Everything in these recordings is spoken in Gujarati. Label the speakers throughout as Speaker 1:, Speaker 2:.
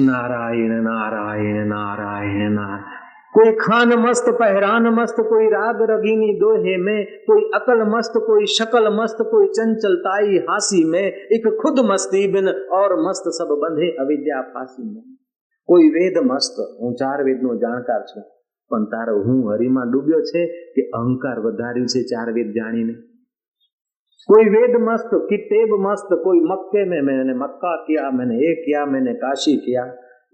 Speaker 1: नारायण नारायण नारायण नारायण। कोई खान मस्त पहरान मस्त, कोई राग रगीनी दोहे में, कोई अकल मस्त, कोई शकल मस्त, कोई चंचलताई हासी में, एक खुद मस्ती बिन और मस्त सब बंधे अविद्या फांसी में। कोई वेद मस्त, हूँ 4 वेदનો જાણકાર છું, પણ તારો હું હરિમાં ડૂબ્યો છે કે અહંકાર વધાર્યું છે 4 વેદ જાણીને। कोई वेद मस्त, किताब मस्त, कोई मक्के में मैंने मक्का किया, मैंने ये किया, मैंने काशी किया,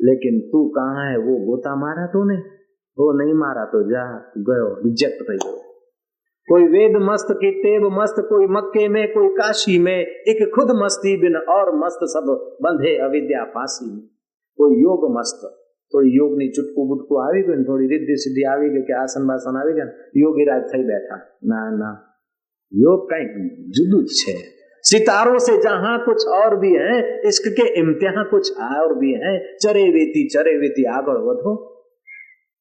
Speaker 1: लेकिन तू कहाँ है वो गोता मारा तूने, वो नहीं मारा तो जा गयो, रिजेक्ट થઈ ગયો। कोई वेद मस्त, किताब मस्त, कोई मक्के में, कोई काशी में, एक खुद मस्ती बिन और मस्त सब बंधे अविद्या फांसी में। कोई योग मस्त, थोड़ी योग ની ચુટકું બુટકું આવી ગયું, થોડી रिद्धि सिद्धि આવી ગઈ કે આસન બાસન આવી ગયા, યોગીરાજ થઈ બેઠા। ના ના, योग कहीं जुदू है। सितारों से जहां कुछ और भी है, इश्क के इम्तिहान कुछ और भी है। चरे वेती आगळ वधो,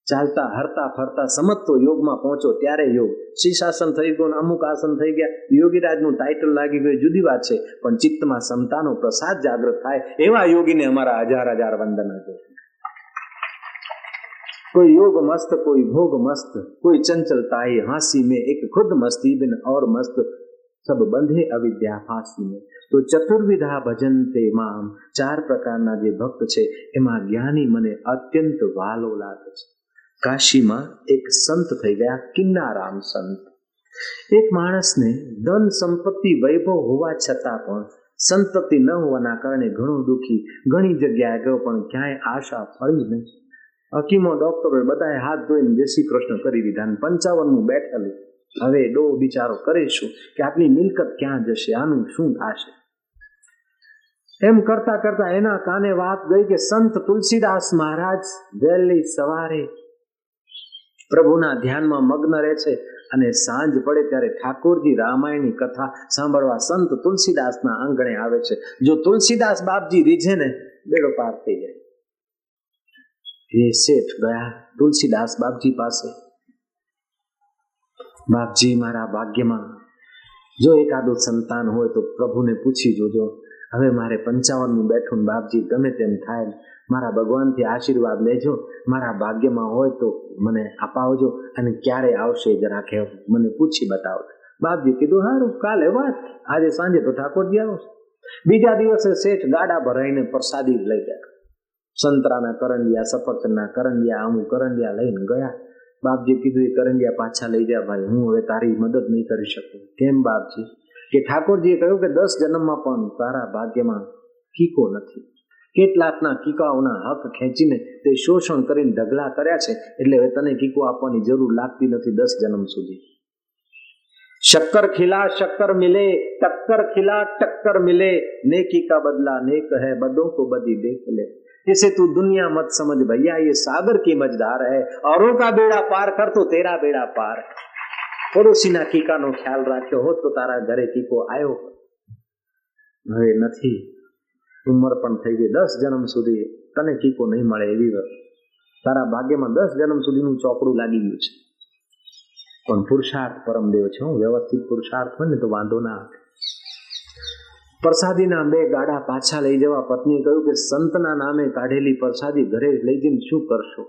Speaker 1: चालता हरता फरता समझतो योग में पहुंचो त्यारे योग। शीर्षासन थई गयो, अमुक आसन थई गया, योगीराज નું टाइटल लागी गયું, जुदी बात है, पण चित्तમાં समताનો प्रसाद जागृत थाय एवा योगीने अमारा हजार वंदन है। कोई योग मस्त, कोई भोग मस्त, कोई चंचलताई हांसी में, एक खुद मस्ती बिन और मस्त सब बंधे अविद्या फांसी में। तो चतुर्विधा भजनते माम, 4 प्रकारना जे भक्त छे एमां ज्ञानी मने अत्यंत वालो लागे छे। काशीमां एक संत थई गया, किन्नाराम संत। एक माणसने धन संपत्ति वैभव होवा छतां पण संतति न होवाना कारणे घणो दुखी, घणी जग्याए गयो पण क्यांय आशा फળી नहीं। हकीमो डॉक्टरो बधाए हाथ धोईने जय श्री कृष्ण करी दीधा। 55 બેઠેલું, હવે ડો બિચારો કરે શું કે આટલી મિલકત ક્યાં જશે, આનું શું થશે? એમ કરતા કરતા એના કાને વાત ગઈ કે સંત તુલસીદાસ મહારાજ વહેલી સવારે પ્રભુના ધ્યાનમાં મગ્ન રહે છે અને સાંજ પડે ત્યારે ઠાકોરજી રામાયણની કથા સાંભળવા સંત તુલસીદાસના આંગણે આવે છે। જો તુલસીદાસ બાપજી રીઝે ને બેડો પાર થઈ જાય। ये सेठ गया तुलसीदास बापजी पासे। बापजी मारा भाग्य में जो एकादो संतान हो तो प्रभु ने पूछी जोजो, हवे मारे 55 बैठू बापजी गमे तेम थाय, मारा भगवान थी आशीर्वाद लेजो, मारा भाग्य में हो तो मने अपावजो अने क्यारे आवशे जरा कहो, मने पूछी बताओ। बापजी कीधुं हारू, काले वात, आज सांजे तो ठाकोरजी आवशे। बीजा दिवसे सेठ गाड़ा भराईने प्रसादी लई गया। संतराना करंडिया, सफरचंदना करंडिया, अमुक करंडिया लईने गया। बापजी कीधुं करंडिया पाछा लई जा भाई, हूँ हवे तारी मदद नहीं करी शकूं। केम बापजी? के ठाकोरजीए कह्युं के 10 जन्ममां पण तारा भाग्यमां कीको नथी। કેટલાકના કીકાઓના હક ખેંચીને તે શોષણ કરીને ઢગલા કર્યા છે, એટલે હવે તને કીકો આપવાની જરૂર લાગતી નથી 10 જન્મ સુધી। शक्कर खिला शक्कर मिले, टक्कर खिला टक्कर मिले, नेकी का बदला नेक है, बदों को बदी देख ले। इसे तू दुनिया मत समझ भैया, ये सागर की मझधार है, औरों का बेड़ा पार कर तो तेरा बेड़ा पार। पड़ोसीना कीकानो ख्याल राख्यो होत तो तारा घरे कीको आयो। હવે નથી, ઉંમર પણ થઈ ગઈ, 10 જન્મ સુધી તને कीको નહીં મળે એવી તારા ભાગ્યમાં 10 જન્મ સુધીનું ચોપડું લાગી ગયું છે। પણ પુરુષાર્થ પરમદેવ છે, વ્યવસ્થિત પુરુષાર્થ હોય ને તો વાંધો ના આવે। પ્રસાદીના 2 ગાડા પાછા લઈ જવા પત્નીએ કહ્યું કે સંતના નામે કાઢેલી પ્રસાદી ઘરે લઈ જઈને શું કરશો?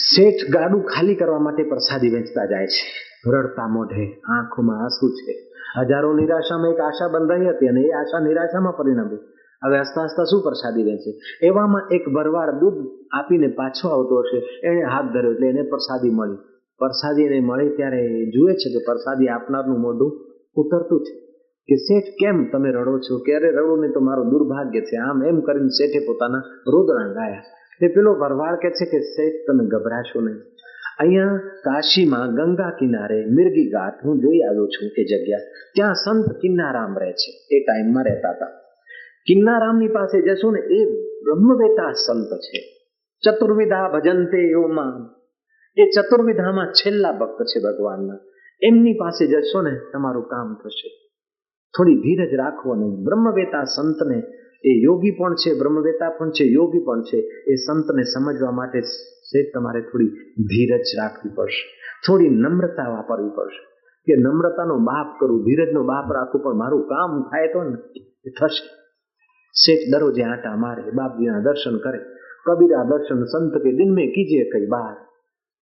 Speaker 1: શેઠ ગાડું ખાલી કરવા માટે પ્રસાદી વેચતા જાય છે, રડતા મોઢે, આંખોમાં આંસુ છે। હજારો નિરાશામાં એક આશા બંધાઈ હતી અને એ આશા નિરાશામાં પરિણમી। હવે હસતા હસતા શું પ્રસાદી વેચે? એવામાં એક ભરવાડ દૂધ આપીને પાછો આવતો હશે, એણે હાથ ધર્યો એટલે એને પ્રસાદી મળી। પ્રસાદી એને મળી ત્યારે જુએ છે કે પ્રસાદી આપનારનું મોઢું ઉતરતું છે કે શેઠ કેમ તમે રડો છો? કે અરે રડું નહીં તો મારું દુર્ભાગ્ય છે, આમ એમ કરીને શેઠે પોતાના રોદણા ગાયા। તે પેલો ભરવાડ કહે છે કે શેઠ તમે ગભરાશો નહીં, અહીંયા કાશીમાં ગંગા કિનારે મિર્ગી ઘાટ હું જોઈ આવ્યો છું એ જગ્યા, ત્યાં સંત કિન્નારામ રહે છે, એ ટાઈમમાં રહેતા હતા। કિન્નારામની પાસે જશો ને એ બ્રહ્મવેતા સંત છે, ચતુર્વિધા ભજનતે યો મામ, એ ચતુર્વિધામાં છેલ્લા ભક્ત છે ભગવાનના। એમની પાસે જશો ને તમારું કામ થશે। થોડી ધીરજ રાખવો નહીં। બ્રહ્મવેતા સંતને, એ યોગી પણ છે, બ્રહ્મવેતા પણ છે, યોગી પણ છે, એ સંતને સમજવા માટે તમારે થોડી ધીરજ રાખવી પડશે, થોડી નમ્રતા વાપરવી પડશે કે નમ્રતાનો બાપ કરું, ધીરજનો બાપ રાખું, પણ મારું કામ થાય તો ને એ થશે। सेठ दररोजे आटा मारे, बाप जी ना दर्शन करे। कबीरा दर्शन संत के दिन में कीजिए कई बार,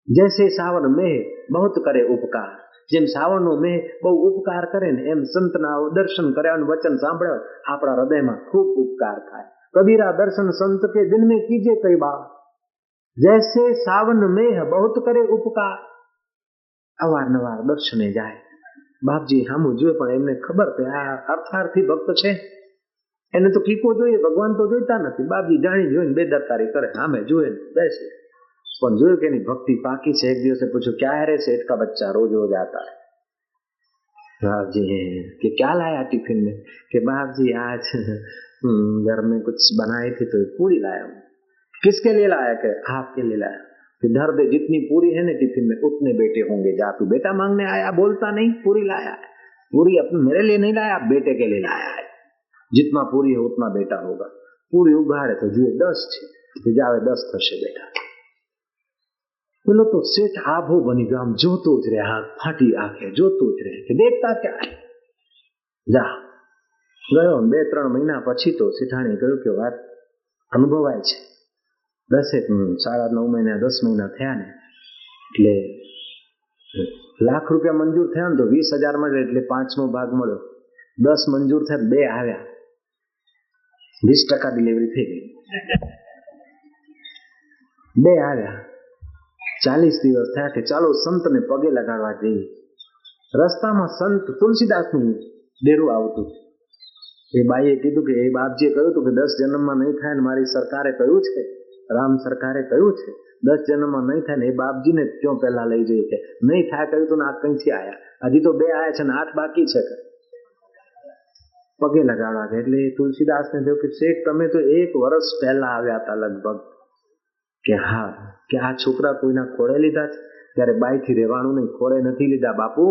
Speaker 1: जैसे सावन में बहुत करे उपकार। જેમ સાવણનો મેહ બહુ ઉપકાર કરે ને એમ સંતના દર્શન કર્યા અને વચન સાંભળ્યા આપણા હૃદયમાં ખૂબ ઉપકાર થાય। કબીરા દર્શન સંત કે દિન में कीजिए कई बार, जैसे सावन में बहुत करे उपकार। અવારનવાર દર્શને જાય। બાપજી સામું જોયે પણ એમને ખબર કે આ અર્થાર્થી ભક્ત છે, એને તો કીકો જોઈએ, ભગવાન તો જોઈતા નથી। બાપજી જાણી જોઈને બેદરકારી કરે, સામે જોયે બેસે, પણ જોયું કે એની ભક્તિ પાકી છે। एक દિવસે पूछो क्या है रे सेठ का बच्चा रोज रोज आता है। बाप जी कि क्या लाया टिफिन में, कि बाप जी आज घर में कुछ बनाई थी तो पूरी लाया हूँ। किसके लिए लाया, कि आपके लिए लाया। कि धर दे, जितनी पूरी है ना टिफिन में उतने बेटे होंगे, जा तू बेटा मांगने आया, बोलता नहीं पूरी लाया है। पूरी अपने मेरे लिए नहीं लाया, बेटे के लिए लाया है। जितना पूरी है उतना बेटा होगा। पूरी उगाड़े तो जुए 10 છે, જાવે 10 થશે બેટા। પેલો તો શેઠ આભો બની ગયો, આમ જોતો જ રહે, આંખ ફાટી આંખે જોતો જ રહે કે દેખતા क्या है। જા ગયો 2-3 મહિના પછી તો શેઠાણી કહ્યું કે વાત અનુભવાય છે। 9.5 મહિના 10 મહિના થયા ને એટલે લાખ રૂપિયા મંજૂર થયા ને તો 20,000 મળે એટલે 5મો ભાગ મળ્યો। 10 મંજૂર થયા, 2 આવ્યા, 20% ડિલિવરી થઈ ગઈ। 2 આવ્યા, 40 દિવસ થયા કે ચાલો સંતને પગે લગાડવા જઈએ। રસ્તામાં સંત તુલસીદાસનું ડેરું આવતું। એ બાઈએ કીધું કે એ બાપજીએ કહ્યું હતું કે 10 જન્મમાં નહીં થાય ને મારી સરકારે કહ્યું છે, રામ સરકારે કહ્યું છે 10 જન્મમાં નહીં થાય ને એ બાપજીને ક્यों પહેલા લઈ જઈએ છે। નહીં થાય કહ્યું તો આ કંઈથી આવ્યા, હજી તો 2 આવ્યા છે ને 8 બાકી છે। પગે લગાડવા ગયા એટલે તુલસીદાસને થયું કે શેઠ તમે તો 1 વર્ષ પહેલા આવ્યા હતા લગભગ। કે હા, કે આ છોકરા કોઈના ખોળે લીધા છે, ત્યારે બાઈથી રહેવાનું નહીં, ખોળે નથી લીધા બાપુ,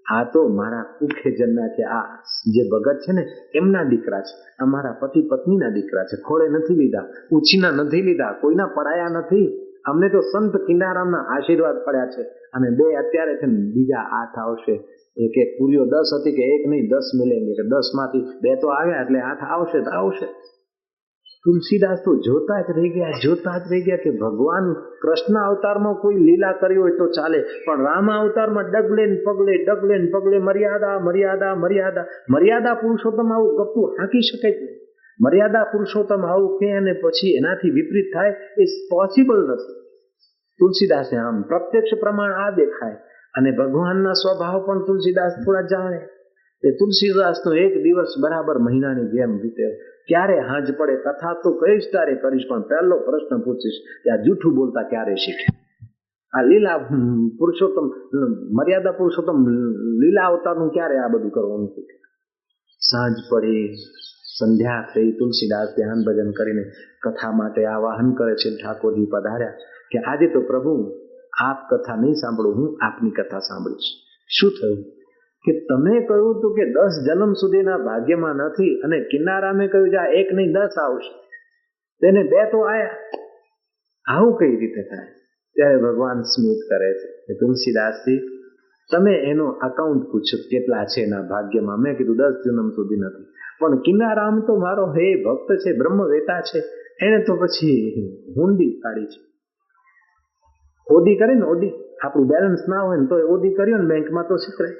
Speaker 1: આ તો મારા કુખે જન્મ્યા છે, આ જે ભગત છે ને એમના દીકરા છે, અમારા પતિ પત્નીના દીકરા છે, ખોળે નથી લીધા, ઉછીના નથી લીધા, કોઈના પડાયા નથી, અમને તો સંત કિનારામના આશીર્વાદ પડ્યા છે। અને 2 અત્યારે છે ને બીજા 8 આવશે। એક પૂરીઓ 10 હતી કે 1 નહીં 10 મિલેંગે, કે 10 માંથી 2 તો આવ્યા એટલે 8 આવશે તો આવશે। તુલસીદાસ તો જોતા જ રહી ગયા કે ભગવાન કૃષ્ણ અવતારમાં કોઈ લીલા કરી હોય તો ચાલે, પણ રામ અવતારમાં ડગલે ને પગલે મર્યાદા મર્યાદા મર્યાદા। મર્યાદા પુરુષોત્તમ આવું ગપ્પું હાંકી શકે જ નહીં। મર્યાદા પુરુષોત્તમ આવું કે અને પછી એનાથી વિપરીત થાય એ પોસિબલ નથી। તુલસીદાસને આમ પ્રત્યક્ષ પ્રમાણ આ દેખાય અને ભગવાનના સ્વભાવ પણ તુલસીદાસ થોડા જાણે। એ તુલસીદાસનો 1 દિવસ બરાબર મહિનાની જેમ વીતે। ક્યારે હાંજ પડે કથા તો કહીશ તારે કરીશ, પણ પહેલો પ્રશ્ન પૂછીશ કે આ જૂઠું બોલતા ક્યારે શીખે, આ લીલા પુરુષોત્તમ મર્યાદા પુરુષોત્તમ લીલા અવતારનું ક્યારે આ બધું કરવાનું શીખે। સાંજ પડી, સંધ્યા થઈ, તુલસીદાસ ધ્યાન ભજન કરીને કથા માટે આવાહન કરે છે। ઠાકોરજી પધાર્યા કે આજે તો પ્રભુ આપ કથા નહીં સાંભળો, હું આપની કથા સાંભળીશ। શું થયું કે તમે કહ્યું હતું કે 10 જન્મ સુધીના ભાગ્યમાં નથી, અને કિનારામે કહ્યું છે 1 નહીં 10 આવશે, તેને 2 તો આયા, આવું કઈ રીતે થાય। ત્યારે ભગવાન સ્મિત કરે છે કે તુલસીદાસજી તમે એનો અકાઉન્ટ પૂછો કેટલા છે એના ભાગ્યમાં। મેં કીધું 10 જન્મ સુધી નથી, પણ કિનારામ તો મારો હે ભક્ત છે, બ્રહ્મવેતા છે, એને તો પછી હુંડી કાઢી છે। ઓડી કરે ને, ઓડી આપણું બેલેન્સ ના હોય ને તો ઓડી કર્યો ને બેંકમાં તો શીખરે।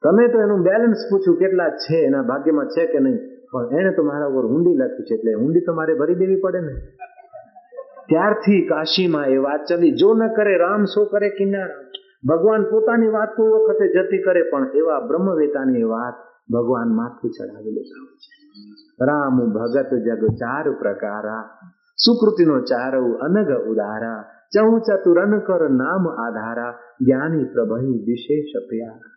Speaker 1: તમે તો એનું બેલેન્સ પૂછ્યું કેટલા છે એના ભાગ્યમાં છે કે નહીં, પણ એને તો મારા ઉપર હુંડી લખી છે એટલે હુંડી તો મારે ભરી દેવી પડે ને। ત્યારથી કાશીમાં એ વાત ચાલી, જો ન કરે રામ સો કરે કિનારામ। ભગવાન પોતાની વાત કોઈ વખતે જતી કરે, પણ એવા બ્રહ્મવેતાની વાત ભગવાન માથે ચડાવી લેતા હોય છે। રામ ભગત જગ 4 પ્રકારા, સુકૃતિનો 4 અનગ ઉદારા, ચહુ ચતુરન કર નામ આધારા, જ્ઞાની પ્રભઈ વિશેષ પ્યારા।